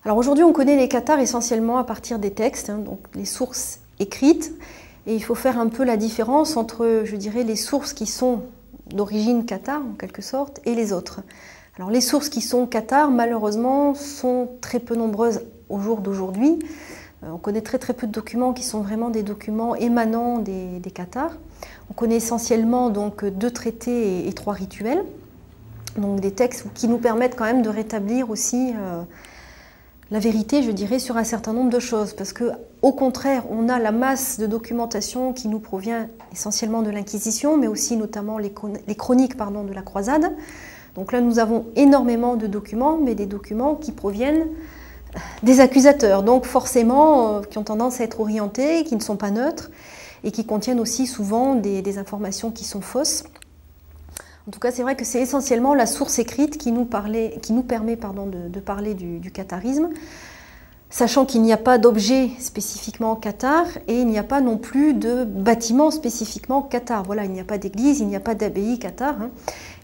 Alors aujourd'hui, on connaît les cathares essentiellement à partir des textes, donc les sources écrites. Et il faut faire un peu la différence entre, je dirais, les sources qui sont d'origine cathare, en quelque sorte, et les autres. Alors les sources qui sont cathares, malheureusement, sont très peu nombreuses au jour d'aujourd'hui. On connaît très peu de documents qui sont vraiment des documents émanant des cathares. On connaît essentiellement donc 2 traités et 3 rituels, donc des textes qui nous permettent quand même de rétablir aussi la vérité, je dirais, sur un certain nombre de choses, parce que, au contraire, on a la masse de documentation qui nous provient essentiellement de l'Inquisition, mais aussi notamment les chroniques de la croisade. Donc là, nous avons énormément de documents, mais des documents qui proviennent des accusateurs, donc forcément, qui ont tendance à être orientés, qui ne sont pas neutres, et qui contiennent aussi souvent des informations qui sont fausses. En tout cas, c'est vrai que c'est essentiellement la source écrite qui nous permet de parler du catharisme, sachant qu'il n'y a pas d'objet spécifiquement cathare et il n'y a pas non plus de bâtiment spécifiquement cathare. Voilà, il n'y a pas d'église, il n'y a pas d'abbaye cathare,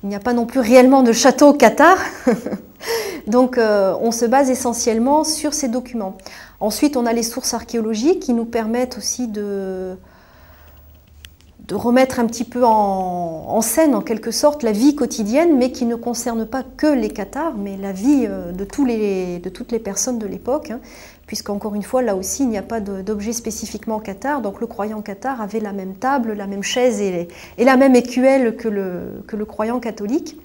il n'y a pas non plus réellement de château cathare. Donc on se base essentiellement sur ces documents. Ensuite, on a les sources archéologiques qui nous permettent aussi de remettre un petit peu en scène, en quelque sorte, la vie quotidienne, mais qui ne concerne pas que les cathares, mais la vie de toutes les personnes de l'époque, puisqu'encore une fois, là aussi, il n'y a pas d'objet spécifiquement cathare, donc le croyant cathare avait la même table, la même chaise et la même écuelle que le croyant catholique.